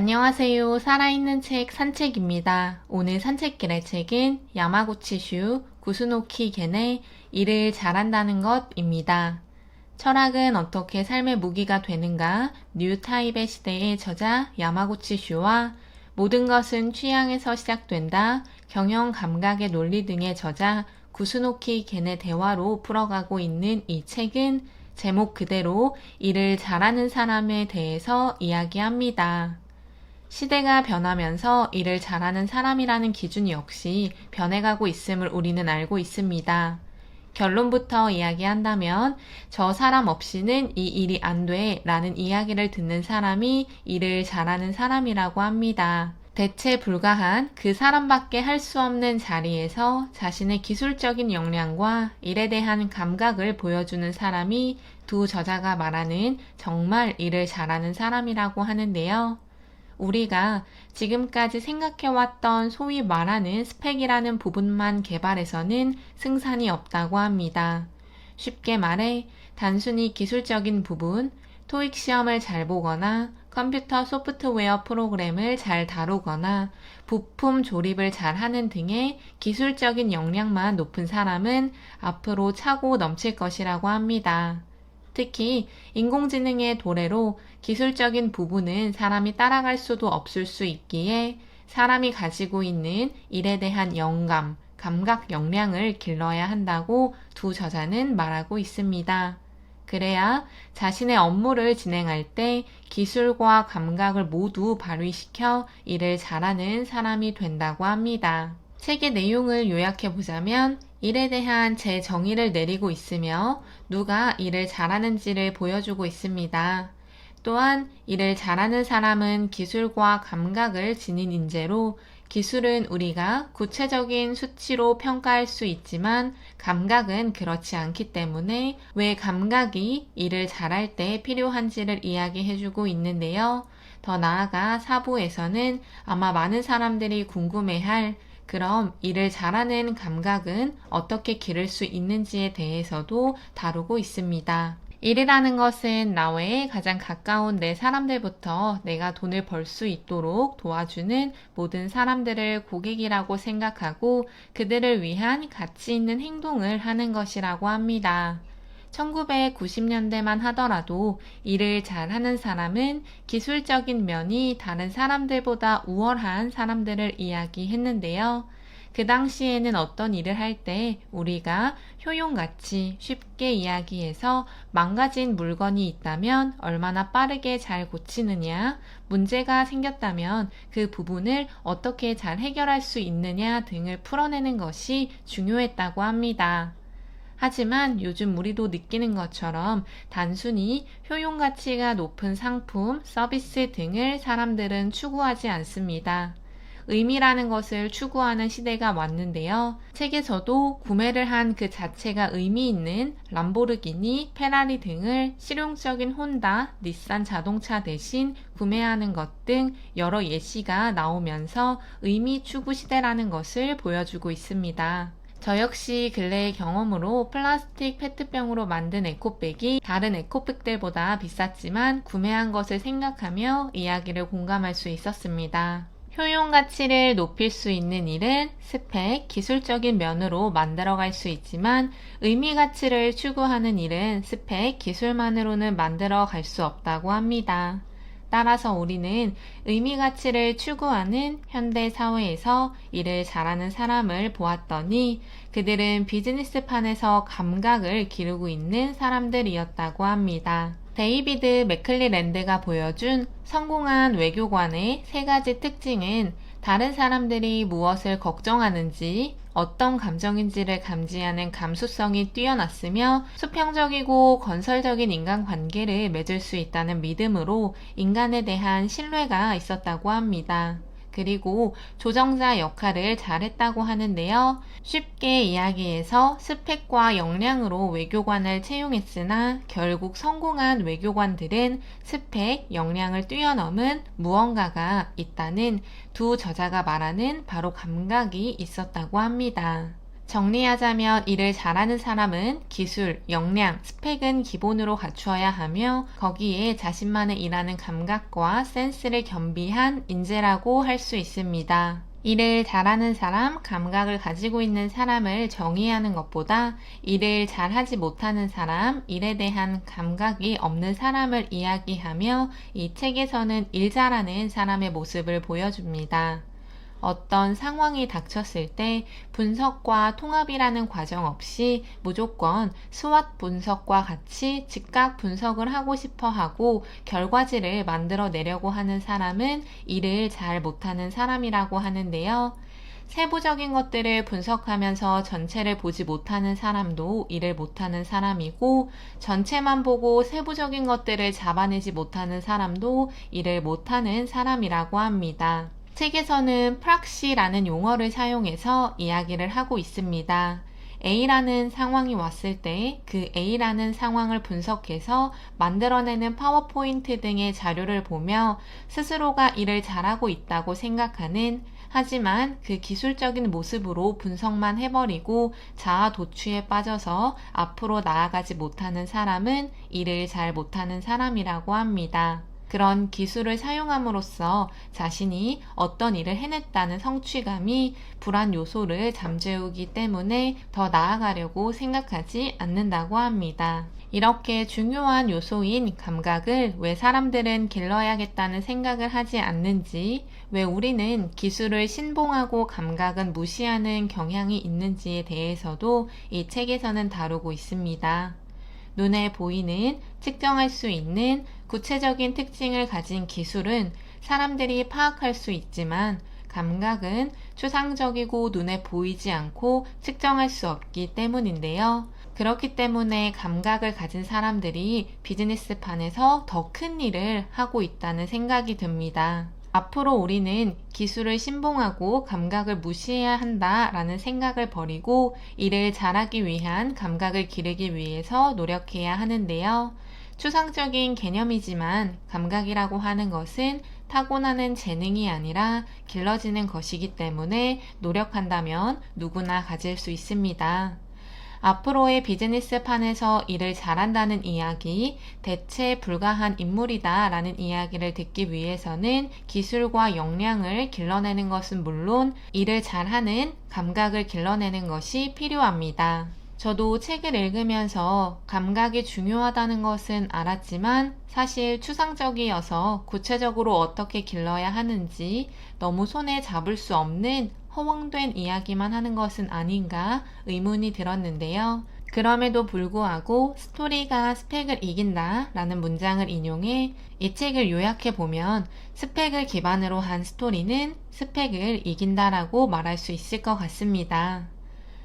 안녕하세요. 살아있는 책 산책입니다. 오늘 산책길의 책은 야마구치슈 구스노키 겐의 일을 잘한다는 것입니다. 철학은 어떻게 삶의 무기가 되는가? 뉴 타입의 시대의 저자 야마구치슈와 모든 것은 취향에서 시작된다. 경영 감각의 논리 등의 저자 구스노키 겐의 대화로 풀어가고 있는 이 책은 제목 그대로 일을 잘하는 사람에 대해서 이야기합니다. 시대가 변하면서 일을 잘하는 사람이라는 기준 역시 변해가고 있음을 우리는 알고 있습니다. 결론부터 이야기한다면 저 사람 없이는 이 일이 안 돼 라는 이야기를 듣는 사람이 일을 잘하는 사람이라고 합니다. 대체 불가한 그 사람밖에 할 수 없는 자리에서 자신의 기술적인 역량과 일에 대한 감각을 보여주는 사람이 두 저자가 말하는 정말 일을 잘하는 사람이라고 하는데요. 우리가 지금까지 생각해왔던 소위 말하는 스펙이라는 부분만 개발해서는 승산이 없다고 합니다. 쉽게 말해 단순히 기술적인 부분, 토익 시험을 잘 보거나 컴퓨터 소프트웨어 프로그램을 잘 다루거나 부품 조립을 잘 하는 등의 기술적인 역량만 높은 사람은 앞으로 차고 넘칠 것이라고 합니다. 특히 인공지능의 도래로 기술적인 부분은 사람이 따라갈 수도 없을 수 있기에 사람이 가지고 있는 일에 대한 영감, 감각 역량을 길러야 한다고 두 저자는 말하고 있습니다. 그래야 자신의 업무를 진행할 때 기술과 감각을 모두 발휘시켜 일을 잘하는 사람이 된다고 합니다. 책의 내용을 요약해보자면 일에 대한 제 정의를 내리고 있으며 누가 일을 잘하는지를 보여주고 있습니다. 또한 일을 잘하는 사람은 기술과 감각을 지닌 인재로 기술은 우리가 구체적인 수치로 평가할 수 있지만 감각은 그렇지 않기 때문에 왜 감각이 일을 잘할 때 필요한지를 이야기해주고 있는데요. 더 나아가 4부에서는 아마 많은 사람들이 궁금해할 그럼 일을 잘하는 감각은 어떻게 기를 수 있는지에 대해서도 다루고 있습니다. 일이라는 것은 나 외에 가장 가까운 내 사람들부터 내가 돈을 벌 수 있도록 도와주는 모든 사람들을 고객이라고 생각하고 그들을 위한 가치 있는 행동을 하는 것이라고 합니다. 1990년대만 하더라도 일을 잘하는 사람은 기술적인 면이 다른 사람들보다 우월한 사람들을 이야기했는데요. 그 당시에는 어떤 일을 할 때 우리가 효용가치 쉽게 이야기해서 망가진 물건이 있다면 얼마나 빠르게 잘 고치느냐, 문제가 생겼다면 그 부분을 어떻게 잘 해결할 수 있느냐 등을 풀어내는 것이 중요했다고 합니다. 하지만 요즘 우리도 느끼는 것처럼 단순히 효용가치가 높은 상품, 서비스 등을 사람들은 추구하지 않습니다. 의미라는 것을 추구하는 시대가 왔는데요. 책에서도 구매를 한 그 자체가 의미 있는 람보르기니, 페라리 등을 실용적인 혼다, 닛산 자동차 대신 구매하는 것 등 여러 예시가 나오면서 의미 추구 시대라는 것을 보여주고 있습니다. 저 역시 근래의 경험으로 플라스틱 페트병으로 만든 에코백이 다른 에코백들보다 비쌌지만 구매한 것을 생각하며 이야기를 공감할 수 있었습니다. 효용 가치를 높일 수 있는 일은 스펙, 기술적인 면으로 만들어갈 수 있지만 의미 가치를 추구하는 일은 스펙, 기술만으로는 만들어갈 수 없다고 합니다. 따라서 우리는 의미 가치를 추구하는 현대 사회에서 일을 잘하는 사람을 보았더니 그들은 비즈니스판에서 감각을 기르고 있는 사람들이었다고 합니다. 데이비드 맥클리랜드가 보여준 성공한 외교관의 세 가지 특징은 다른 사람들이 무엇을 걱정하는지, 어떤 감정인지를 감지하는 감수성이 뛰어났으며 수평적이고 건설적인 인간관계를 맺을 수 있다는 믿음으로 인간에 대한 신뢰가 있었다고 합니다. 그리고 조정자 역할을 잘했다고 하는데요. 쉽게 이야기해서 스펙과 역량으로 외교관을 채용했으나 결국 성공한 외교관들은 스펙, 역량을 뛰어넘은 무언가가 있다는 두 저자가 말하는 바로 감각이 있었다고 합니다. 정리하자면 일을 잘하는 사람은 기술, 역량, 스펙은 기본으로 갖추어야 하며 거기에 자신만의 일하는 감각과 센스를 겸비한 인재라고 할 수 있습니다. 일을 잘하는 사람, 감각을 가지고 있는 사람을 정의하는 것보다 일을 잘하지 못하는 사람, 일에 대한 감각이 없는 사람을 이야기하며 이 책에서는 일 잘하는 사람의 모습을 보여줍니다. 어떤 상황이 닥쳤을 때 분석과 통합이라는 과정 없이 무조건 스왓 분석과 같이 즉각 분석을 하고 싶어 하고 결과지를 만들어내려고 하는 사람은 일을 잘 못하는 사람이라고 하는데요. 세부적인 것들을 분석하면서 전체를 보지 못하는 사람도 일을 못하는 사람이고, 전체만 보고 세부적인 것들을 잡아내지 못하는 사람도 일을 못하는 사람이라고 합니다. 책에서는 프락시라는 용어를 사용해서 이야기를 하고 있습니다. A라는 상황이 왔을 때 그 A라는 상황을 분석해서 만들어내는 파워포인트 등의 자료를 보며 스스로가 일을 잘하고 있다고 생각하는, 하지만 그 기술적인 모습으로 분석만 해버리고 자아 도취에 빠져서 앞으로 나아가지 못하는 사람은 일을 잘 못하는 사람이라고 합니다. 그런 기술을 사용함으로써 자신이 어떤 일을 해냈다는 성취감이 불안 요소를 잠재우기 때문에 더 나아가려고 생각하지 않는다고 합니다. 이렇게 중요한 요소인 감각을 왜 사람들은 길러야겠다는 생각을 하지 않는지, 왜 우리는 기술을 신봉하고 감각은 무시하는 경향이 있는지에 대해서도 이 책에서는 다루고 있습니다. 눈에 보이는, 측정할 수 있는 구체적인 특징을 가진 기술은 사람들이 파악할 수 있지만 감각은 추상적이고 눈에 보이지 않고 측정할 수 없기 때문인데요. 그렇기 때문에 감각을 가진 사람들이 비즈니스판에서 더 큰 일을 하고 있다는 생각이 듭니다. 앞으로 우리는 기술을 신봉하고 감각을 무시해야 한다라는 생각을 버리고 일을 잘하기 위한 감각을 기르기 위해서 노력해야 하는데요. 추상적인 개념이지만 감각이라고 하는 것은 타고나는 재능이 아니라 길러지는 것이기 때문에 노력한다면 누구나 가질 수 있습니다. 앞으로의 비즈니스판에서 일을 잘한다는 이야기, 대체 불가한 인물이다 라는 이야기를 듣기 위해서는 기술과 역량을 길러내는 것은 물론 일을 잘하는 감각을 길러내는 것이 필요합니다. 저도 책을 읽으면서 감각이 중요하다는 것은 알았지만 사실 추상적이어서 구체적으로 어떻게 길러야 하는지 너무 손에 잡을 수 없는 허황된 이야기만 하는 것은 아닌가 의문이 들었는데요. 그럼에도 불구하고 스토리가 스펙을 이긴다 라는 문장을 인용해 이 책을 요약해보면 스펙을 기반으로 한 스토리는 스펙을 이긴다라고 말할 수 있을 것 같습니다.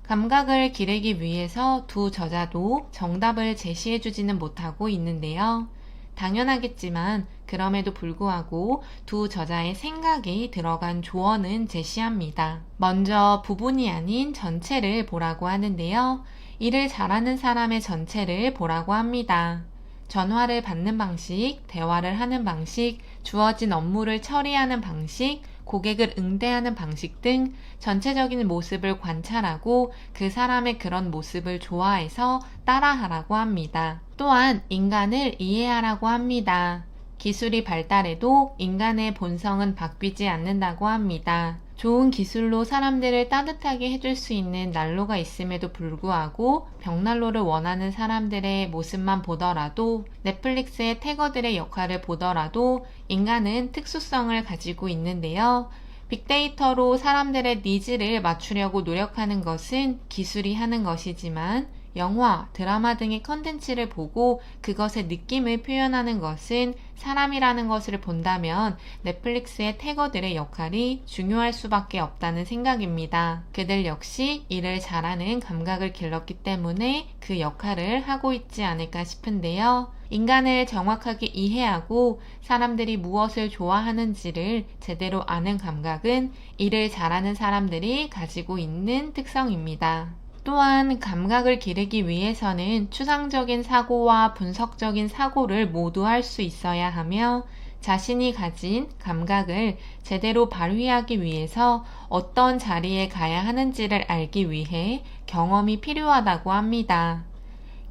감각을 기르기 위해서 두 저자도 정답을 제시해주지는 못하고 있는데요. 당연하겠지만 그럼에도 불구하고 두 저자의 생각이 들어간 조언은 제시합니다. 먼저 부분이 아닌 전체를 보라고 하는데요. 일을 잘하는 사람의 전체를 보라고 합니다. 전화를 받는 방식, 대화를 하는 방식, 주어진 업무를 처리하는 방식, 고객을 응대하는 방식 등 전체적인 모습을 관찰하고 그 사람의 그런 모습을 좋아해서 따라하라고 합니다. 또한 인간을 이해하라고 합니다. 기술이 발달해도 인간의 본성은 바뀌지 않는다고 합니다. 좋은 기술로 사람들을 따뜻하게 해줄 수 있는 난로가 있음에도 불구하고 벽난로를 원하는 사람들의 모습만 보더라도, 넷플릭스의 태거들의 역할을 보더라도 인간은 특수성을 가지고 있는데요. 빅데이터로 사람들의 니즈를 맞추려고 노력하는 것은 기술이 하는 것이지만 영화, 드라마 등의 컨텐츠를 보고 그것의 느낌을 표현하는 것은 사람이라는 것을 본다면 넷플릭스의 태거들의 역할이 중요할 수밖에 없다는 생각입니다. 그들 역시 일을 잘하는 감각을 길렀기 때문에 그 역할을 하고 있지 않을까 싶은데요. 인간을 정확하게 이해하고 사람들이 무엇을 좋아하는지를 제대로 아는 감각은 일을 잘하는 사람들이 가지고 있는 특성입니다. 또한 감각을 기르기 위해서는 추상적인 사고와 분석적인 사고를 모두 할 수 있어야 하며 자신이 가진 감각을 제대로 발휘하기 위해서 어떤 자리에 가야 하는지를 알기 위해 경험이 필요하다고 합니다.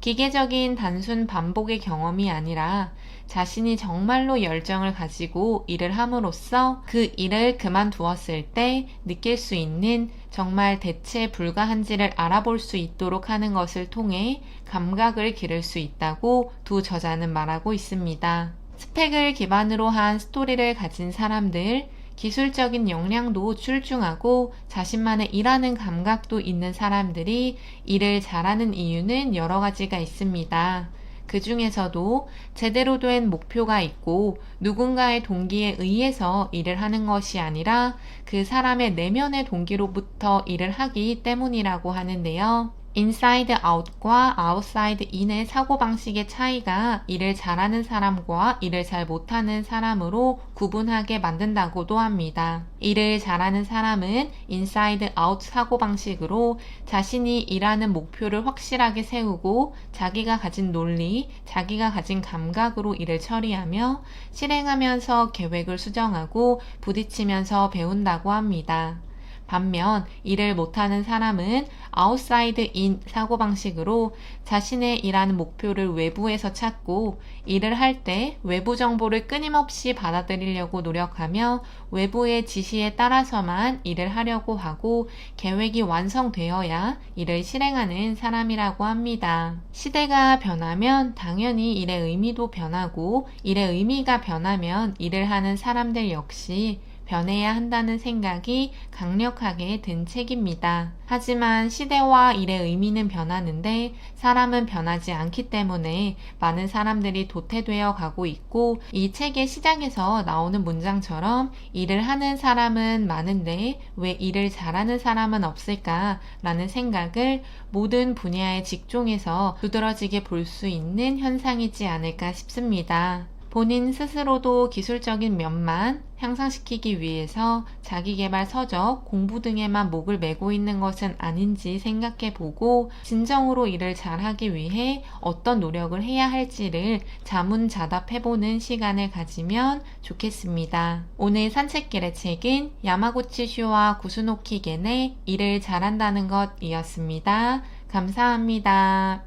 기계적인 단순 반복의 경험이 아니라 자신이 정말로 열정을 가지고 일을 함으로써 그 일을 그만두었을 때 느낄 수 있는 정말 대체 불가한지를 알아볼 수 있도록 하는 것을 통해 감각을 기를 수 있다고 두 저자는 말하고 있습니다. 스펙을 기반으로 한 스토리를 가진 사람들, 기술적인 역량도 출중하고 자신만의 일하는 감각도 있는 사람들이 일을 잘하는 이유는 여러 가지가 있습니다. 그 중에서도 제대로 된 목표가 있고 누군가의 동기에 의해서 일을 하는 것이 아니라 그 사람의 내면의 동기로부터 일을 하기 때문이라고 하는데요. 인사이드 아웃과 아웃사이드 인의 사고방식의 차이가 일을 잘하는 사람과 일을 잘 못하는 사람으로 구분하게 만든다고도 합니다. 일을 잘하는 사람은 인사이드 아웃 사고방식으로 자신이 일하는 목표를 확실하게 세우고 자기가 가진 논리, 자기가 가진 감각으로 일을 처리하며 실행하면서 계획을 수정하고 부딪히면서 배운다고 합니다. 반면 일을 못하는 사람은 아웃사이드 인 사고방식으로 자신의 일하는 목표를 외부에서 찾고 일을 할 때 외부 정보를 끊임없이 받아들이려고 노력하며 외부의 지시에 따라서만 일을 하려고 하고 계획이 완성되어야 일을 실행하는 사람이라고 합니다. 시대가 변하면 당연히 일의 의미도 변하고 일의 의미가 변하면 일을 하는 사람들 역시 변해야 한다는 생각이 강력하게 든 책입니다. 하지만 시대와 일의 의미는 변하는데 사람은 변하지 않기 때문에 많은 사람들이 도태되어 가고 있고 이 책의 시작에서 나오는 문장처럼 일을 하는 사람은 많은데 왜 일을 잘하는 사람은 없을까? 라는 생각을 모든 분야의 직종에서 두드러지게 볼 수 있는 현상이지 않을까 싶습니다. 본인 스스로도 기술적인 면만 향상시키기 위해서 자기계발 서적, 공부 등에만 목을 메고 있는 것은 아닌지 생각해보고 진정으로 일을 잘하기 위해 어떤 노력을 해야 할지를 자문자답해보는 시간을 가지면 좋겠습니다. 오늘 산책길의 책은 야마구치 슈와 구스노키 겐의 일을 잘한다는 것이었습니다. 감사합니다.